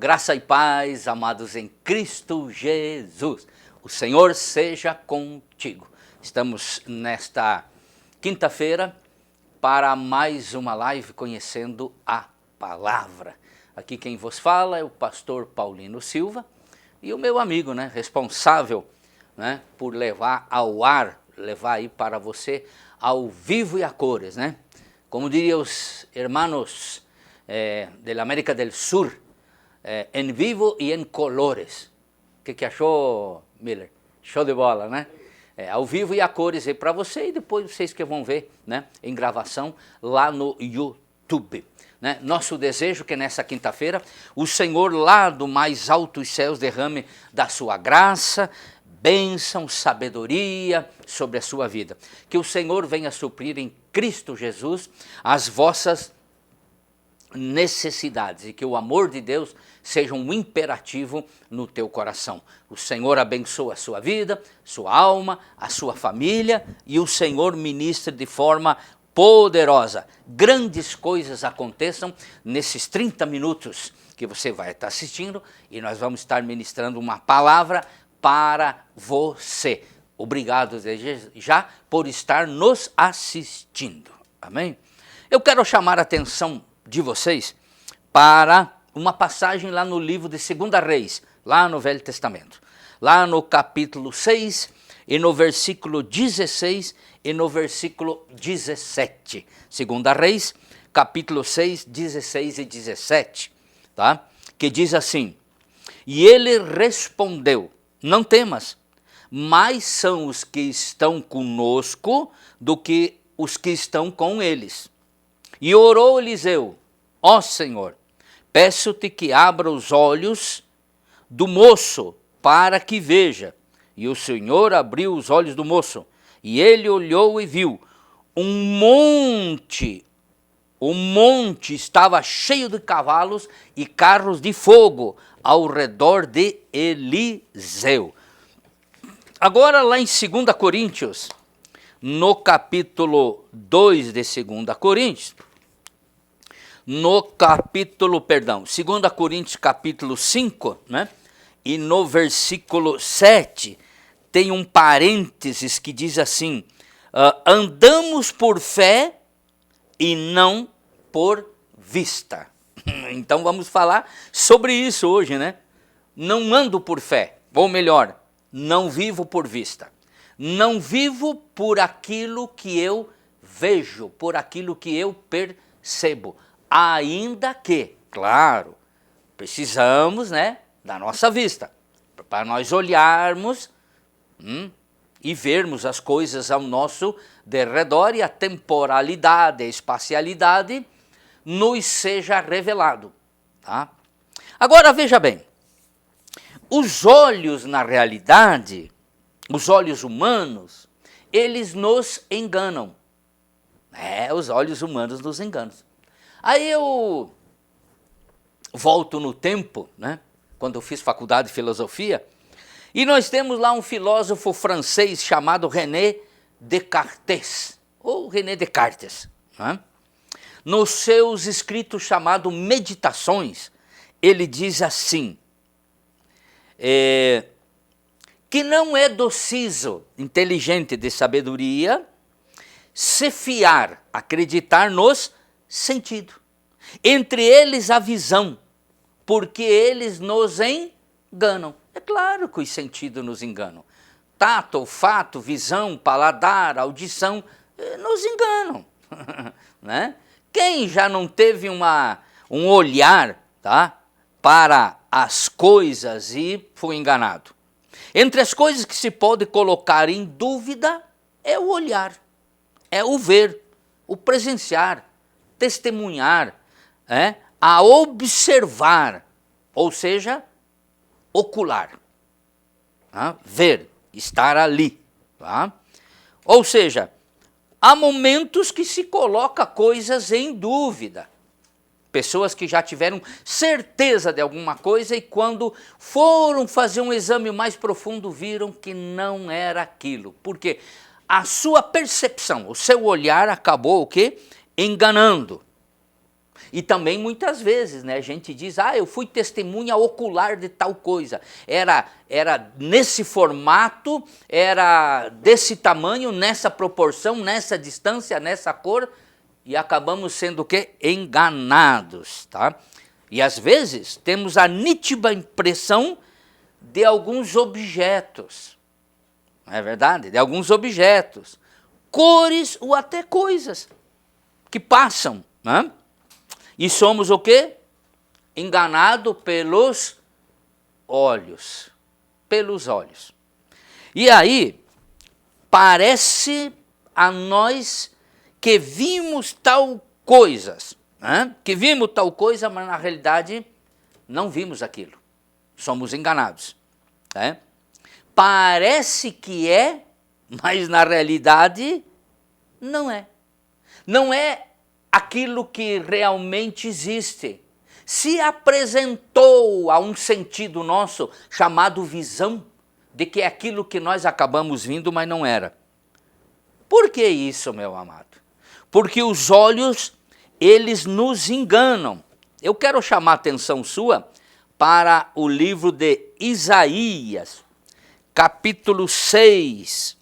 Graça e paz, amados em Cristo Jesus. O Senhor seja contigo. Estamos nesta quinta-feira para mais uma live conhecendo a palavra. Aqui quem vos fala é o pastor Paulino Silva e o meu amigo, responsável, por levar ao ar, levar aí para você ao vivo e a cores, Como diriam os hermanos da América do Sul, em vivo e em colores. O que achou, Miller? Show de bola, ao vivo e a cores aí para você e depois vocês que vão ver, em gravação lá no YouTube. Nosso desejo é que nessa quinta-feira o Senhor lá do mais altos céus derrame da sua graça, bênção, sabedoria sobre a sua vida. Que o Senhor venha suprir em Cristo Jesus as vossas necessidades e que o amor de Deus seja um imperativo no teu coração. O Senhor abençoa a sua vida, sua alma, a sua família e o Senhor ministre de forma poderosa. Grandes coisas aconteçam nesses 30 minutos que você vai estar assistindo e nós vamos estar ministrando uma palavra para você. Obrigado desde já por estar nos assistindo. Amém? Eu quero chamar a atenção de vocês para uma passagem lá no livro de 2 Reis, lá no Velho Testamento. Lá no capítulo 6 e no versículo 16 e no versículo 17. 2 Reis, capítulo 6, 16 e 17, tá? Que diz assim: E ele respondeu, não temas, mais são os que estão conosco do que os que estão com eles. E orou Eliseu, ó Senhor, peço-te que abra os olhos do moço para que veja. E o Senhor abriu os olhos do moço, e ele olhou e viu um monte. O monte estava cheio de cavalos e carros de fogo ao redor de Eliseu. Agora lá em 2 Coríntios, no capítulo 2 de 2 Coríntios, no capítulo, 2 Coríntios capítulo 5, e no versículo 7, tem um parênteses que diz assim, andamos por fé e não por vista. Então vamos falar sobre isso hoje, Não ando por fé, ou melhor, não vivo por vista. Não vivo por aquilo que eu vejo, por aquilo que eu percebo. Ainda que, claro, precisamos, da nossa vista, para nós olharmos e vermos as coisas ao nosso derredor e a temporalidade, a espacialidade nos seja revelado. Tá? Agora veja bem, os olhos na realidade, os olhos humanos, eles nos enganam. Os olhos humanos nos enganam. Aí eu volto no tempo, quando eu fiz faculdade de filosofia, e nós temos lá um filósofo francês chamado René Descartes, ou René Descartes. Nos seus escritos chamados Meditações, ele diz assim, que não é do siso inteligente de sabedoria se fiar, acreditar nos sentidos. Entre eles a visão, porque eles nos enganam. É claro que os sentidos nos enganam. Tato, olfato, visão, paladar, audição, nos enganam. Quem já não teve um olhar para as coisas e foi enganado? Entre as coisas que se pode colocar em dúvida é o olhar, é o ver, o presenciar, testemunhar, a observar, ou seja, ocular, ver, estar ali. Ou seja, há momentos que se coloca coisas em dúvida. Pessoas que já tiveram certeza de alguma coisa e quando foram fazer um exame mais profundo viram que não era aquilo. Por quê? A sua percepção, o seu olhar acabou o quê? Enganando. E também muitas vezes, né, a gente diz, eu fui testemunha ocular de tal coisa. Era nesse formato, era desse tamanho, nessa proporção, nessa distância, nessa cor, e acabamos sendo o quê? Enganados, tá? E às vezes temos a nítida impressão de alguns objetos, não é verdade? De alguns objetos, cores ou até coisas que passam, né? E somos o quê? Enganados pelos olhos. Pelos olhos. E aí, parece a nós que vimos tal coisas, né? Que vimos tal coisa, mas na realidade não vimos aquilo. Somos enganados. Né? Parece que é, mas na realidade não é. Não é aquilo que realmente existe. Se apresentou a um sentido nosso chamado visão, de que é aquilo que nós acabamos vindo, mas não era. Por que isso, meu amado? Porque os olhos, eles nos enganam. Eu quero chamar a atenção sua para o livro de Isaías, capítulo 6,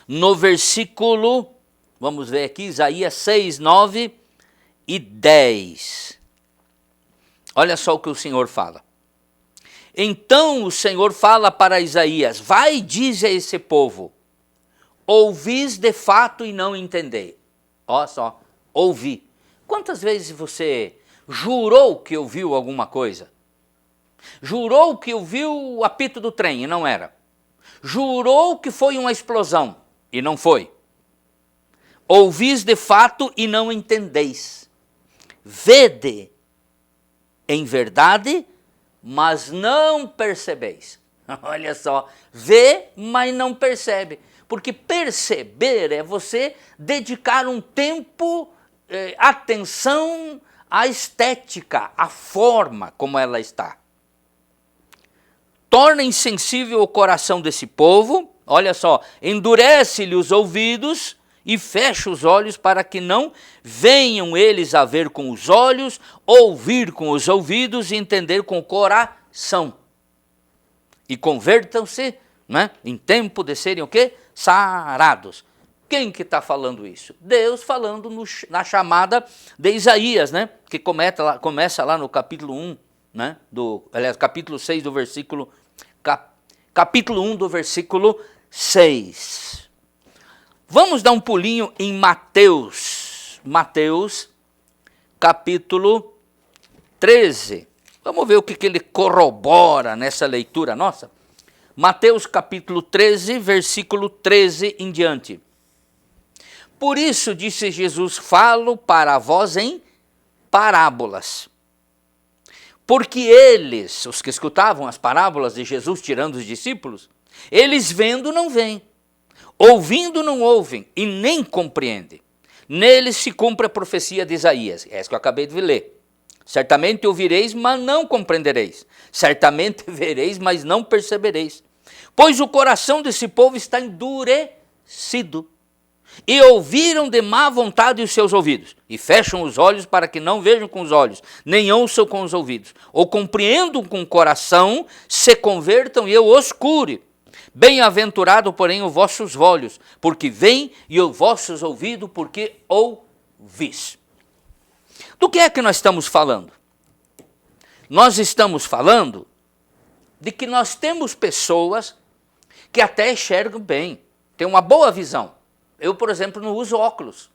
no versículo, vamos ver aqui, Isaías 6, 9 e 10. Olha só o que o Senhor fala. Então o Senhor fala para Isaías, vai e diz a esse povo, ouvis de fato e não entendei. Olha só, ouvi. Quantas vezes você jurou que ouviu alguma coisa? Jurou que ouviu o apito do trem e não era. Jurou que foi uma explosão e não foi. Ouvis de fato e não entendeis. Vede em verdade, mas não percebeis. Olha só, vê, mas não percebe. Porque perceber é você dedicar um tempo, atenção à estética, à forma como ela está. Torna insensível o coração desse povo, olha só, endurece-lhe os ouvidos e fecha os olhos para que não venham eles a ver com os olhos, ouvir com os ouvidos e entender com o coração. E convertam-se, né, em tempo de serem o quê? Sarados. Quem que está falando isso? Deus falando na chamada de Isaías, né? Que começa lá no capítulo 1, né? Capítulo 6 do versículo... Capítulo 1 do versículo 6. Vamos dar um pulinho em Mateus. Mateus, capítulo 13. Vamos ver o que ele corrobora nessa leitura nossa. Mateus capítulo 13, versículo 13 em diante. Por isso, disse Jesus, falo para vós em parábolas. Porque eles, os que escutavam as parábolas de Jesus tirando os discípulos, eles vendo não veem, ouvindo não ouvem e nem compreendem. Neles se cumpre a profecia de Isaías, essa que eu acabei de ler. Certamente ouvireis, mas não compreendereis. Certamente vereis, mas não percebereis. Pois o coração desse povo está endurecido. E ouviram de má vontade os seus ouvidos, e fecham os olhos para que não vejam com os olhos, nem ouçam com os ouvidos, ou compreendam com o coração, se convertam e eu os cure. Bem-aventurado, porém, os vossos olhos, porque veem, e os vossos ouvidos, porque ouvis. Do que é que nós estamos falando? Nós estamos falando de que nós temos pessoas que até enxergam bem, têm uma boa visão. Eu, por exemplo, não uso óculos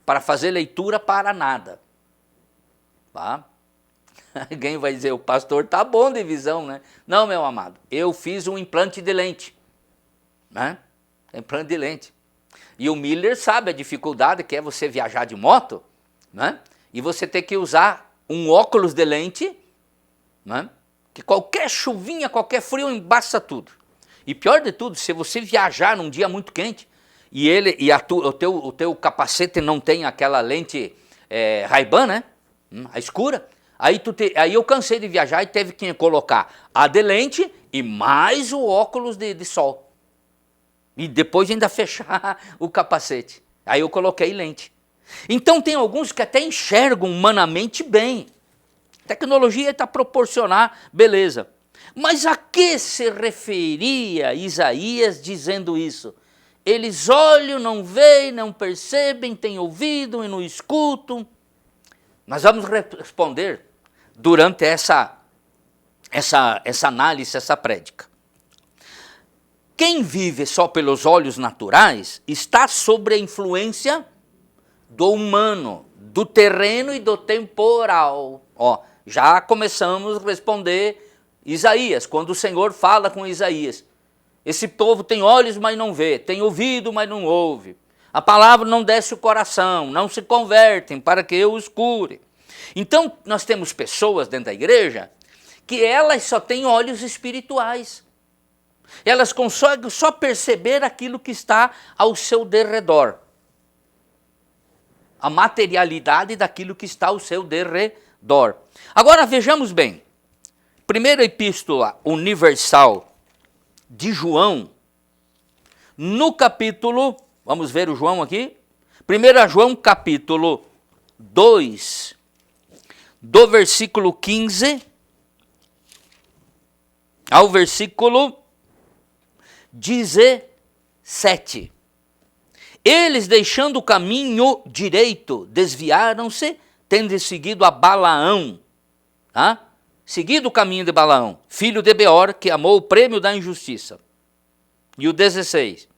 para fazer leitura para nada. Tá? Alguém vai dizer, o pastor tá bom de visão, né? Não, meu amado, eu fiz um implante de lente. Né? Implante de lente. E o Miller sabe a dificuldade que é você viajar de moto, né? E você ter que usar um óculos de lente, né? Que qualquer chuvinha, qualquer frio embaça tudo. E pior de tudo, se você viajar num dia muito quente, e o teu capacete não tem aquela lente Ray-Ban, né? A escura. Aí eu cansei de viajar e teve que colocar a de lente e mais o óculos de sol. E depois ainda fechar o capacete. Aí eu coloquei lente. Então tem alguns que até enxergam humanamente bem. A tecnologia está a proporcionar beleza. Mas a que se referia Isaías dizendo isso? Eles olham, não veem, não percebem, têm ouvido e não escutam. Nós vamos responder durante essa análise, essa prédica. Quem vive só pelos olhos naturais está sob a influência do humano, do terreno e do temporal. Já começamos a responder Isaías, quando o Senhor fala com Isaías. Esse povo tem olhos, mas não vê, tem ouvido, mas não ouve. A palavra não desce o coração, não se convertem para que eu os cure. Então, nós temos pessoas dentro da igreja que elas só têm olhos espirituais. Elas conseguem só perceber aquilo que está ao seu derredor. A materialidade daquilo que está ao seu derredor. Agora, vejamos bem. Primeira epístola universal de João, no capítulo, vamos ver o João aqui, 1 João capítulo 2, do versículo 15 ao versículo 17. Eles, deixando o caminho direito, desviaram-se, tendo seguido a Balaão, seguido o caminho de Balaão, filho de Beor, que amou o prêmio da injustiça. E o 16.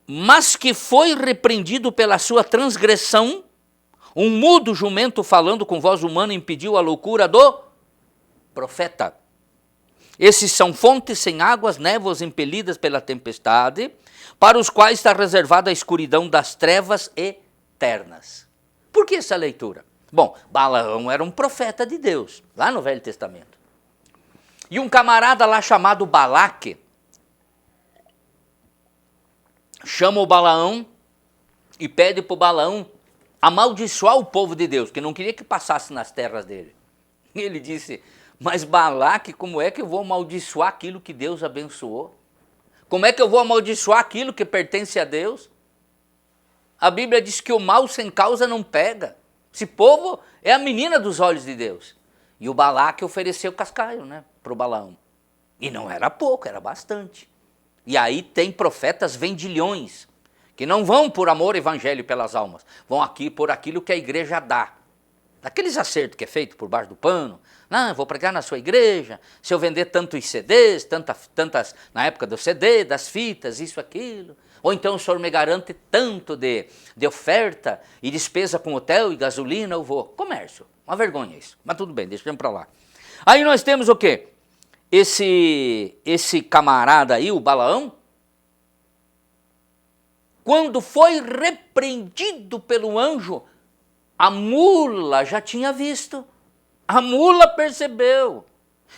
Mas que foi repreendido pela sua transgressão, um mudo jumento falando com voz humana impediu a loucura do profeta. Esses são fontes sem águas, névoas impelidas pela tempestade, para os quais está reservada a escuridão das trevas eternas. Por que essa leitura? Bom, Balaão era um profeta de Deus, lá no Velho Testamento. E um camarada lá chamado Balaque chama o Balaão e pede para o Balaão amaldiçoar o povo de Deus, que não queria que passasse nas terras dele. E ele disse, mas Balaque, como é que eu vou amaldiçoar aquilo que Deus abençoou? Como é que eu vou amaldiçoar aquilo que pertence a Deus? A Bíblia diz que o mal sem causa não pega. Esse povo é a menina dos olhos de Deus. E o Balaque ofereceu cascaio, para o Balaão. E não era pouco, era bastante. E aí tem profetas vendilhões, que não vão por amor ao evangelho pelas almas, vão aqui por aquilo que a igreja dá. Aqueles acertos que é feito por baixo do pano. Não, vou pregar na sua igreja, se eu vender tantos CDs, tantas na época do CD, das fitas, isso, aquilo. Ou então o senhor me garante tanto de oferta e despesa com hotel e gasolina, eu vou. Comércio, uma vergonha isso. Mas tudo bem, deixamos para lá. Aí nós temos o quê? Esse camarada aí, o Balaão, quando foi repreendido pelo anjo, a mula já tinha visto. A mula percebeu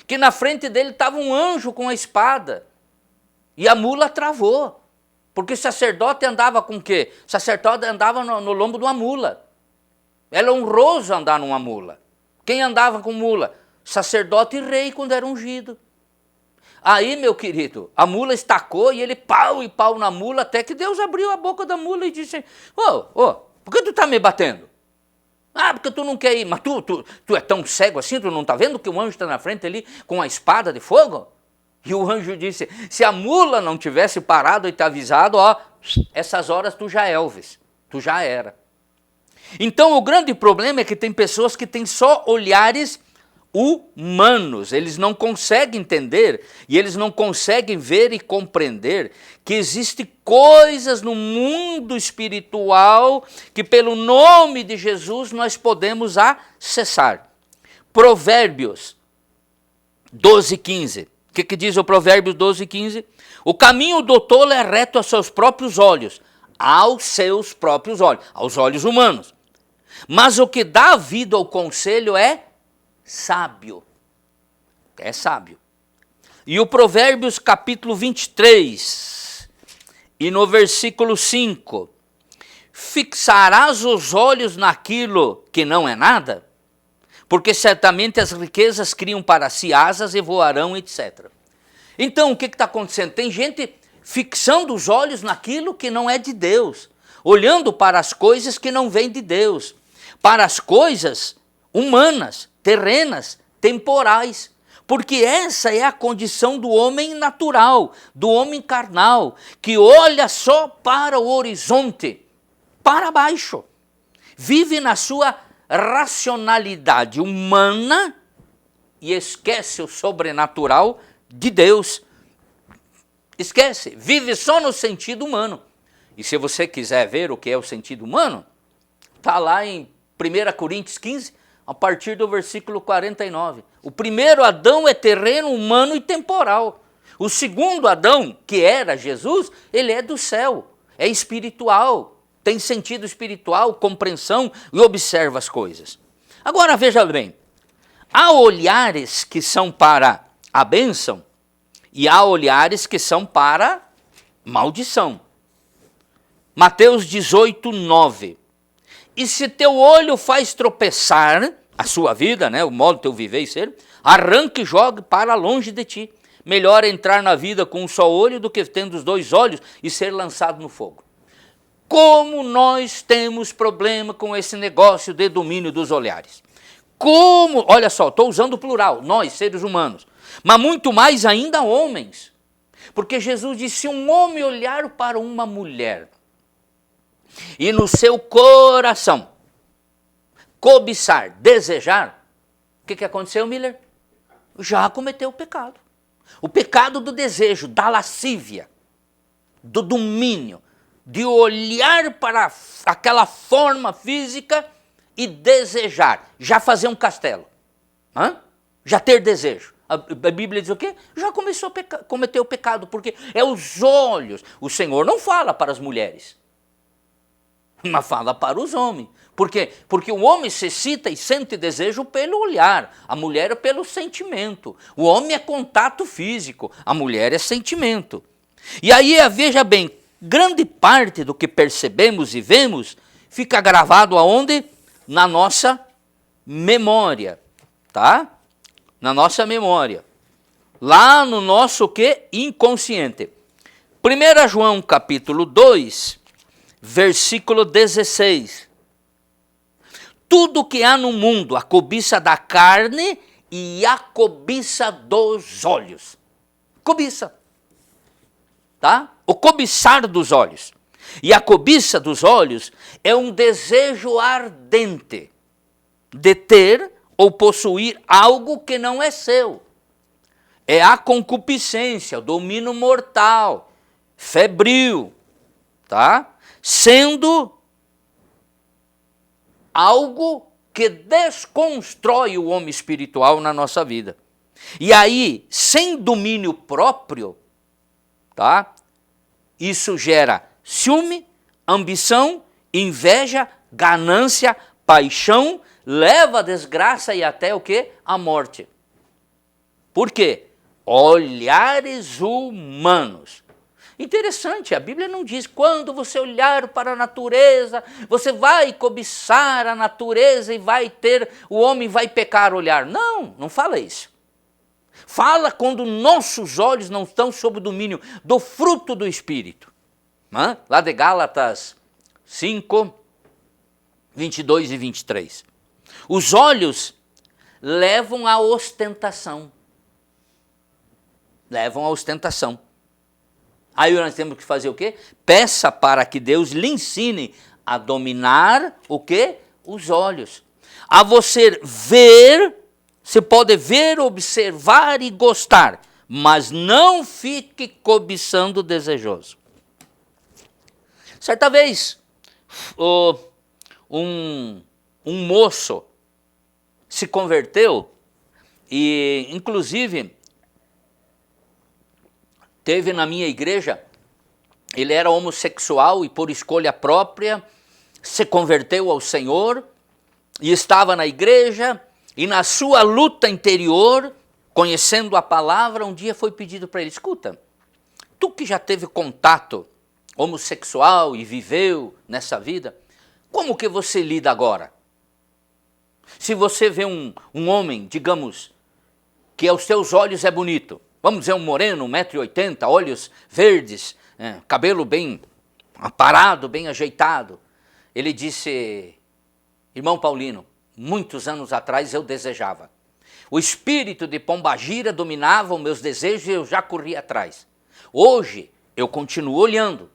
que na frente dele estava um anjo com a espada. E a mula travou. Porque o sacerdote andava com o quê? O sacerdote andava no lombo de uma mula. Era honroso andar numa mula. Quem andava com mula? Sacerdote e rei quando era ungido. Aí, meu querido, a mula estacou e ele pau e pau na mula, até que Deus abriu a boca da mula e disse, por que tu está me batendo? Ah, porque tu não quer ir. Mas tu é tão cego assim, tu não está vendo que o anjo está na frente ali com a espada de fogo? E o anjo disse, se a mula não tivesse parado e te avisado, essas horas tu já é Elvis, tu já era. Então o grande problema é que tem pessoas que têm só olhares humanos, eles não conseguem entender e eles não conseguem ver e compreender que existem coisas no mundo espiritual que pelo nome de Jesus nós podemos acessar. Provérbios 12:15. O que diz o Provérbios 12:15? O caminho do tolo é reto aos seus próprios olhos, aos seus próprios olhos, aos olhos humanos. Mas o que dá vida ao conselho é sábio. É sábio. E o Provérbios capítulo 23, e no versículo 5, fixarás os olhos naquilo que não é nada? Porque certamente as riquezas criam para si asas e voarão, etc. Então, o que está acontecendo? Tem gente fixando os olhos naquilo que não é de Deus. olhando para as coisas que não vêm de Deus, para as coisas humanas, terrenas, temporais. Porque essa é a condição do homem natural, do homem carnal, que olha só para o horizonte, para baixo. Vive na sua racionalidade humana e esquece o sobrenatural de Deus. Esquece, vive só no sentido humano. E se você quiser ver o que é o sentido humano, está lá em 1 Coríntios 15, a partir do versículo 49. O primeiro Adão é terreno, humano e temporal. O segundo Adão, que era Jesus, ele é do céu, é espiritual, tem sentido espiritual, compreensão e observa as coisas. Agora veja bem, há olhares que são para a bênção e há olhares que são para maldição. Mateus 18, 9. E se teu olho faz tropeçar a sua vida, né, o modo de teu viver e ser, arranque e jogue para longe de ti. Melhor entrar na vida com um só olho do que tendo os dois olhos e ser lançado no fogo. Como nós temos problema com esse negócio de domínio dos olhares. Como, olha só, estou usando o plural, nós, seres humanos, mas muito mais ainda homens. Porque Jesus disse, se um homem olhar para uma mulher e no seu coração cobiçar, desejar, o que aconteceu, Miller? Já cometeu o pecado. O pecado do desejo, da lascívia, do domínio, de olhar para aquela forma física e desejar, já fazer um castelo, já ter desejo. A Bíblia diz o quê? Já começou a cometer o pecado, porque é os olhos. O Senhor não fala para as mulheres, mas fala para os homens. Por quê? Porque o homem se excita e sente desejo pelo olhar, a mulher é pelo sentimento. O homem é contato físico, a mulher é sentimento. E aí, veja bem, grande parte do que percebemos e vemos fica gravado aonde? Na nossa memória, tá? Na nossa memória. Lá no nosso quê? Inconsciente. 1 João capítulo 2, versículo 16. Tudo que há no mundo, a cobiça da carne e a cobiça dos olhos. Cobiça. Tá? O cobiçar dos olhos. E a cobiça dos olhos é um desejo ardente de ter ou possuir algo que não é seu. É a concupiscência, o domínio mortal, febril, tá? Sendo algo que desconstrói o homem espiritual na nossa vida. E aí, sem domínio próprio, tá? Isso gera ciúme, ambição, inveja, ganância, paixão, leva a desgraça e até o quê? A morte. Por quê? Olhares humanos. Interessante, a Bíblia não diz, quando você olhar para a natureza, você vai cobiçar a natureza e o homem vai pecar olhar. Não, não fala isso. Fala quando nossos olhos não estão sob o domínio do fruto do Espírito. Lá de Gálatas 5, 22 e 23. Os olhos levam à ostentação. Levam à ostentação. Aí nós temos que fazer o quê? Peça para que Deus lhe ensine a dominar o quê? Os olhos. A você ver, você pode ver, observar e gostar, mas não fique cobiçando desejoso. Certa vez, um moço se converteu e, inclusive, teve na minha igreja, ele era homossexual e por escolha própria se converteu ao Senhor e estava na igreja e na sua luta interior, conhecendo a palavra, um dia foi pedido para ele, escuta, tu que já teve contato homossexual e viveu nessa vida, como que você lida agora? Se você vê um homem, digamos, que aos teus olhos é bonito, vamos dizer um moreno, 1,80 m, olhos verdes, cabelo bem aparado, bem ajeitado. Ele disse: irmão Paulino, muitos anos atrás eu desejava. O espírito de pombagira dominava os meus desejos e eu já corria atrás. Hoje eu continuo olhando,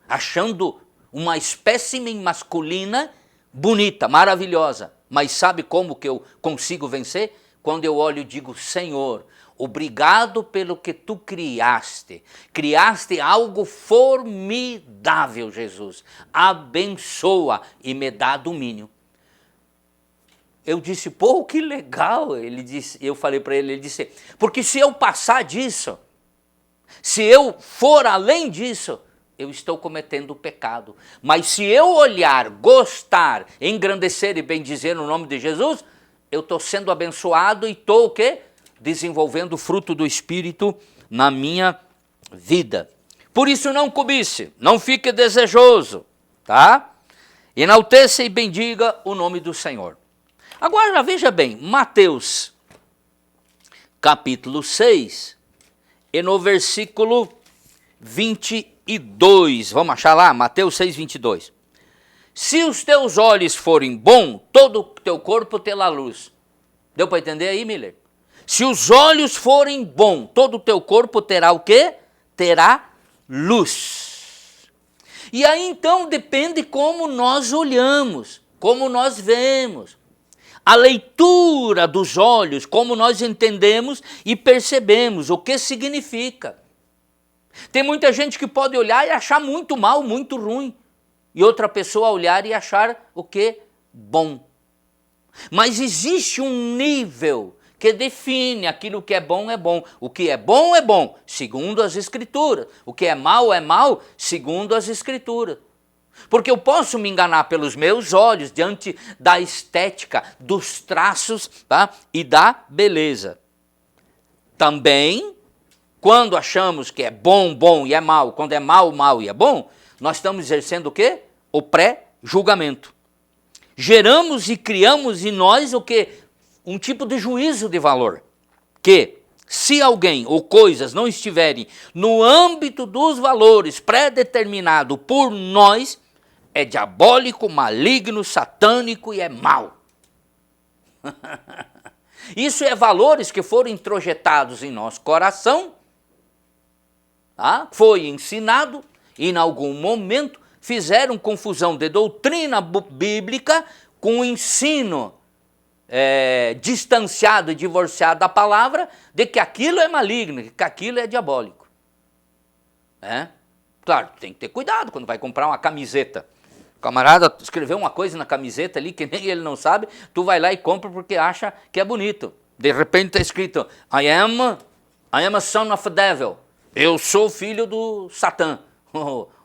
achando uma espécime masculina bonita, maravilhosa. Mas sabe como que eu consigo vencer? Quando eu olho e digo: Senhor, obrigado pelo que tu criaste. Criaste algo formidável, Jesus. Abençoa e me dá domínio. Eu disse: pô, que legal. Ele disse, eu falei para ele, ele disse: porque se eu passar disso, se eu for além disso, eu estou cometendo pecado. Mas se eu olhar, gostar, engrandecer e bendizer no nome de Jesus, eu estou sendo abençoado e estou o quê? Desenvolvendo o fruto do Espírito na minha vida. Por isso não cobice, não fique desejoso, tá? Enalteça e bendiga o nome do Senhor. Agora veja bem, Mateus capítulo 6 e no versículo 22, vamos achar lá, Mateus 6, 22. Se os teus olhos forem bons, todo o teu corpo terá luz. Deu para entender aí, Miller? Se os olhos forem bons, todo o teu corpo terá o quê? Terá luz. E aí então depende como nós olhamos, como nós vemos. A leitura dos olhos, como nós entendemos e percebemos o que significa. Tem muita gente que pode olhar e achar muito mal, muito ruim. E outra pessoa olhar e achar o que? Bom. Mas existe um nível que define aquilo que é bom, o que é bom, segundo as Escrituras. O que é mal, segundo as Escrituras. Porque eu posso me enganar pelos meus olhos diante da estética, dos traços, tá? E da beleza. Também, quando achamos que é bom e é mal, quando é mal e é bom, nós estamos exercendo o quê? O pré-julgamento. Geramos e criamos em nós o quê? Um tipo de juízo de valor. Que se alguém ou coisas não estiverem no âmbito dos valores pré-determinado por nós, é diabólico, maligno, satânico e é mau. Isso é valores que foram introjetados em nosso coração, tá? Foi ensinado e em algum momento fizeram confusão de doutrina bíblica com o ensino distanciado e divorciado da palavra de que aquilo é maligno, que aquilo é diabólico. Claro, tem que ter cuidado quando vai comprar uma camiseta. O camarada escreveu uma coisa na camiseta ali que nem ele não sabe, tu vai lá e compra porque acha que é bonito. De repente está escrito: I am a son of the devil. Eu sou filho do Satã,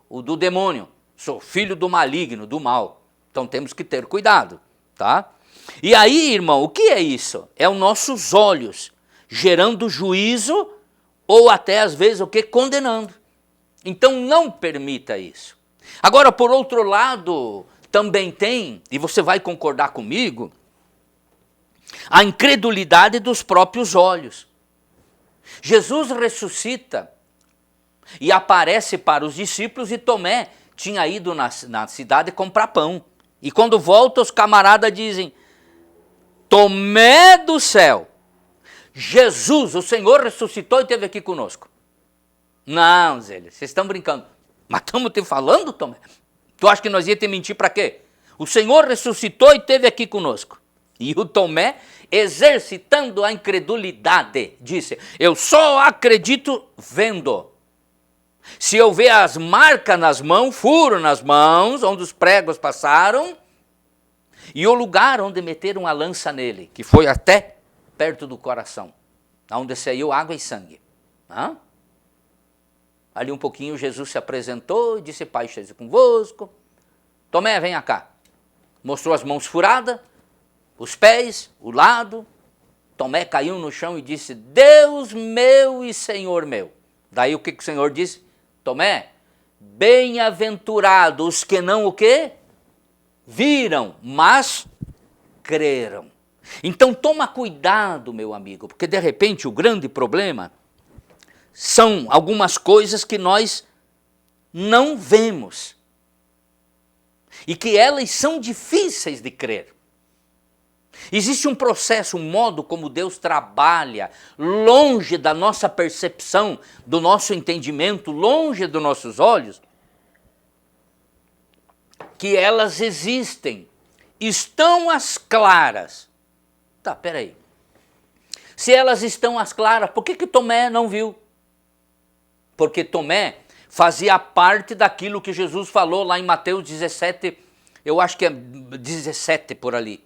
do demônio. Sou filho do maligno, do mal. Então temos que ter cuidado, tá? E aí, irmão, o que é isso? É os nossos olhos gerando juízo ou até às vezes o que? Condenando. Então não permita isso. Agora, por outro lado, também tem, e você vai concordar comigo, a incredulidade dos próprios olhos. Jesus ressuscita e aparece para os discípulos e Tomé tinha ido na cidade comprar pão. E quando volta, os camaradas dizem: Tomé do céu, Jesus, o Senhor ressuscitou e esteve aqui conosco. Não, Zé, vocês estão brincando. Mas estamos te falando, Tomé? Tu acha que nós ia te mentir para quê? O Senhor ressuscitou e esteve aqui conosco. E o Tomé, exercitando a incredulidade, disse: eu só acredito vendo. Se eu ver as marcas nas mãos, furo nas mãos, onde os pregos passaram, e o lugar onde meteram a lança nele, que foi até perto do coração, onde saiu água e sangue. Ali um pouquinho Jesus se apresentou e disse: Pai esteja convosco. Tomé, venha cá. Mostrou as mãos furadas, os pés, o lado. Tomé caiu no chão e disse: Deus meu e Senhor meu. Daí o que o Senhor disse? Tomé, bem-aventurados os que não o quê? Viram, mas creram. Então toma cuidado, meu amigo, porque de repente o grande problema são algumas coisas que nós não vemos. E que elas são difíceis de crer. Existe um processo, um modo como Deus trabalha, longe da nossa percepção, do nosso entendimento, longe dos nossos olhos, que elas existem, estão às claras. Tá, peraí. Se elas estão às claras, por que Tomé não viu? Porque Tomé fazia parte daquilo que Jesus falou lá em Mateus 17, eu acho que é 17 por ali.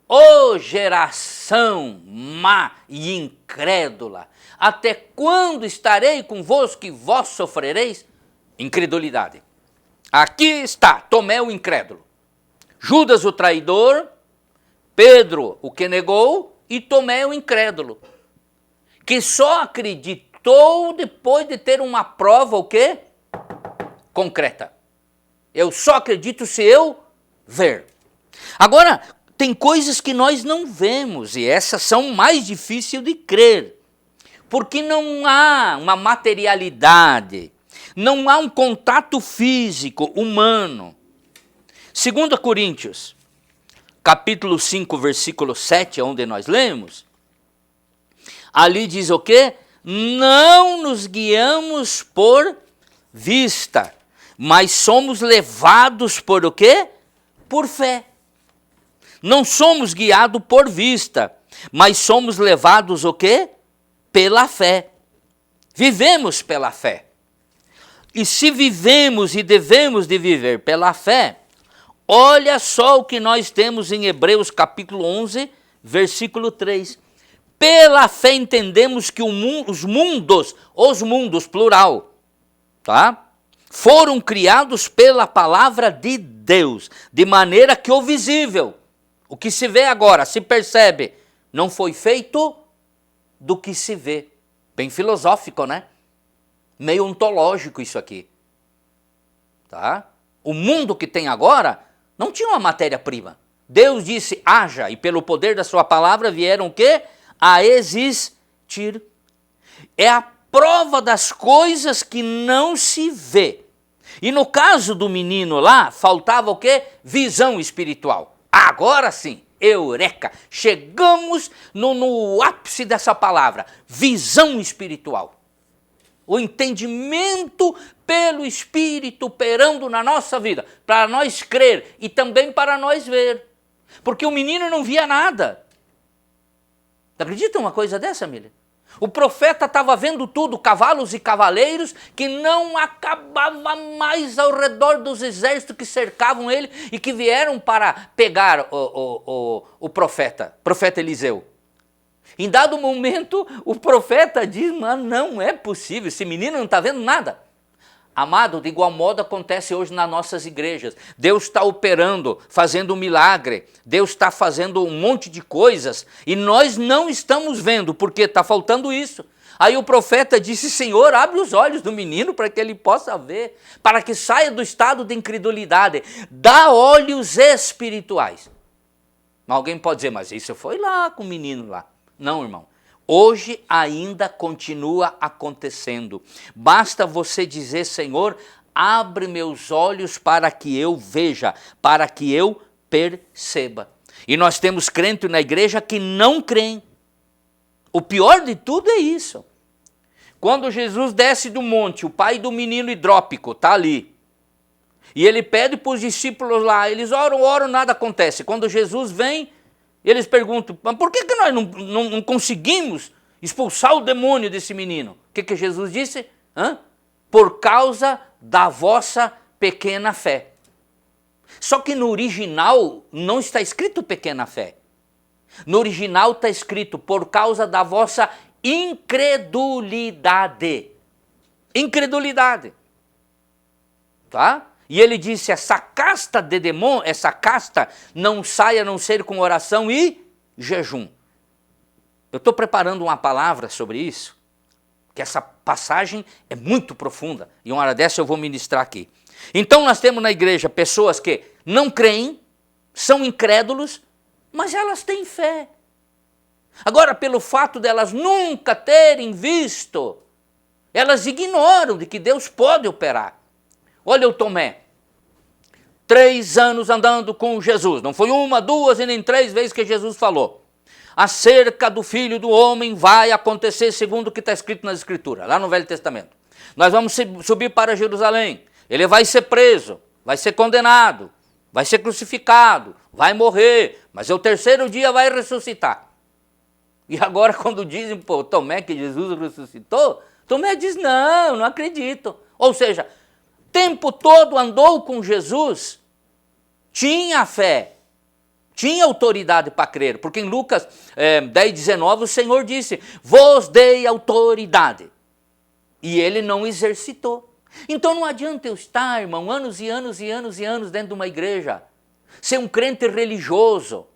Ô geração má e incrédula, até quando estarei convosco e vós sofrereis? Incredulidade. Aqui está Tomé o incrédulo, Judas o traidor, Pedro o que negou e Tomé o incrédulo, que só acreditou depois de ter uma prova o quê? Concreta. Eu só acredito se eu ver. Agora, tem coisas que nós não vemos e essas são mais difíceis de crer, porque não há uma materialidade, não há um contato físico, humano. 2 Coríntios, capítulo 5, versículo 7, onde nós lemos, ali diz o quê? Não nos guiamos por vista, mas somos levados por o quê? Por fé. Não somos guiados por vista, mas somos levados o quê? Pela fé. Vivemos pela fé. E se vivemos e devemos de viver pela fé, olha só o que nós temos em Hebreus capítulo 11, versículo 3. Pela fé entendemos que os mundos, plural, tá? Foram criados pela palavra de Deus, de maneira que o visível, o que se vê agora, se percebe, não foi feito do que se vê. Bem filosófico, né? Meio ontológico isso aqui. Tá? O mundo que tem agora não tinha uma matéria-prima. Deus disse, haja, e pelo poder da sua palavra vieram o quê? A existir. É a prova das coisas que não se vê. E no caso do menino lá, faltava o quê? Visão espiritual. Agora sim, eureka, chegamos no ápice dessa palavra, visão espiritual. O entendimento pelo Espírito operando na nossa vida, para nós crer e também para nós ver. Porque o menino não via nada. Acredita uma coisa dessa, Miriam? O profeta estava vendo tudo, cavalos e cavaleiros, que não acabava mais ao redor dos exércitos que cercavam ele e que vieram para pegar o profeta Eliseu. Em dado momento, o profeta diz, mas não é possível, esse menino não está vendo nada. Amado, de igual modo acontece hoje nas nossas igrejas. Deus está operando, fazendo um milagre. Deus está fazendo um monte de coisas e nós não estamos vendo, porque está faltando isso. Aí o profeta disse, Senhor, abre os olhos do menino para que ele possa ver, para que saia do estado de incredulidade. Dá olhos espirituais. Alguém pode dizer, mas isso foi lá com o menino lá. Não, irmão. Hoje ainda continua acontecendo. Basta você dizer, Senhor, abre meus olhos para que eu veja, para que eu perceba. E nós temos crentes na igreja que não creem. O pior de tudo é isso. Quando Jesus desce do monte, o pai do menino hidrópico está ali. E ele pede para os discípulos lá, eles oram, nada acontece. Quando Jesus vem, eles perguntam, mas por que nós não conseguimos expulsar o demônio desse menino? O que Jesus disse? Por causa da vossa pequena fé. Só que no original não está escrito pequena fé. No original está escrito por causa da vossa incredulidade. Incredulidade. Tá? E ele disse, essa casta de demônio, essa casta não sai a não ser com oração e jejum. Eu estou preparando uma palavra sobre isso, que essa passagem é muito profunda, e uma hora dessa eu vou ministrar aqui. Então nós temos na igreja pessoas que não creem, são incrédulos, mas elas têm fé. Agora, pelo fato delas nunca terem visto, elas ignoram de que Deus pode operar. Olha o Tomé. 3 anos andando com Jesus. Não foi 1, 2 e nem 3 vezes que Jesus falou. Acerca do Filho do Homem vai acontecer segundo o que está escrito nas Escrituras, lá no Velho Testamento. Nós vamos subir para Jerusalém. Ele vai ser preso, vai ser condenado, vai ser crucificado, vai morrer, mas ao 3º dia vai ressuscitar. E agora quando dizem para Tomé que Jesus ressuscitou, Tomé diz, não acredito. Ou seja, o tempo todo andou com Jesus, tinha fé, tinha autoridade para crer, porque em Lucas 10:19 o Senhor disse, vos dei autoridade, e ele não exercitou. Então não adianta eu estar, irmão, anos e anos e anos e anos dentro de uma igreja, ser um crente religioso,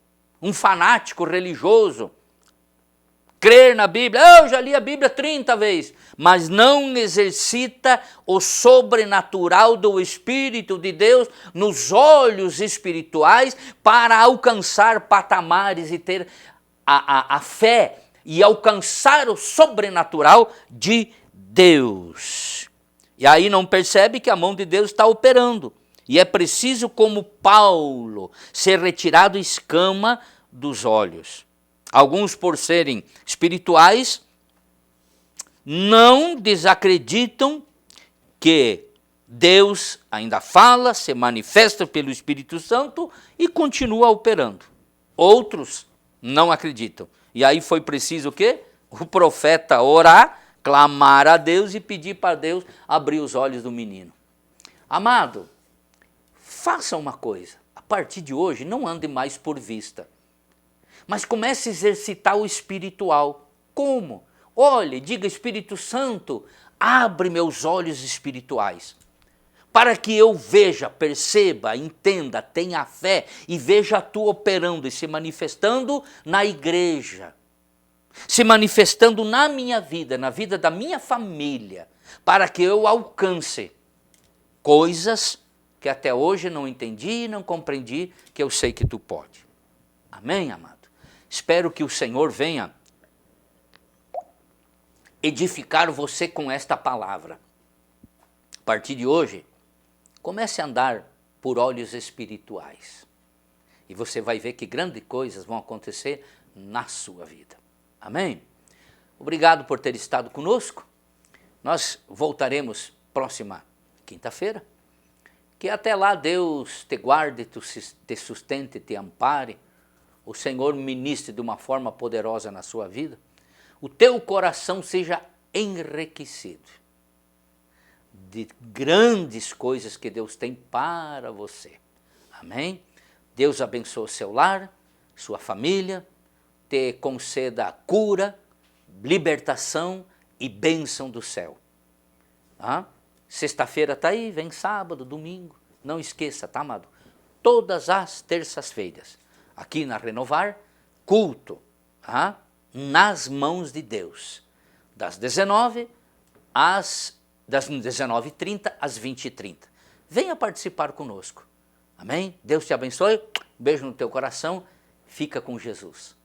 um fanático religioso, crer na Bíblia, eu já li a Bíblia 30 vezes, mas não exercita o sobrenatural do Espírito de Deus nos olhos espirituais para alcançar patamares e ter a fé e alcançar o sobrenatural de Deus. E aí não percebe que a mão de Deus está operando. E é preciso, como Paulo, ser retirado escama dos olhos. Alguns, por serem espirituais, não desacreditam que Deus ainda fala, se manifesta pelo Espírito Santo e continua operando. Outros não acreditam. E aí foi preciso o quê? O profeta orar, clamar a Deus e pedir para Deus abrir os olhos do menino. Amado, faça uma coisa. A partir de hoje, não ande mais por vista. Mas comece a exercitar o espiritual. Como? Olhe, diga, Espírito Santo, abre meus olhos espirituais, para que eu veja, perceba, entenda, tenha fé e veja tu operando e se manifestando na igreja, se manifestando na minha vida, na vida da minha família, para que eu alcance coisas que até hoje não entendi e não compreendi, que eu sei que tu pode. Amém, amado? Espero que o Senhor venha edificar você com esta palavra. A partir de hoje, comece a andar por olhos espirituais. E você vai ver que grandes coisas vão acontecer na sua vida. Amém? Obrigado por ter estado conosco. Nós voltaremos próxima quinta-feira. Que até lá Deus te guarde, te sustente, te ampare. O Senhor ministre de uma forma poderosa na sua vida. O teu coração seja enriquecido de grandes coisas que Deus tem para você. Amém? Deus abençoe o seu lar, sua família, te conceda cura, libertação e bênção do céu. Sexta-feira está aí, vem sábado, domingo. Não esqueça, tá, amado? Todas as terças-feiras, aqui na Renovar, culto nas mãos de Deus, das 19h30 às 20h30. Venha participar conosco. Amém? Deus te abençoe. Beijo no teu coração. Fica com Jesus.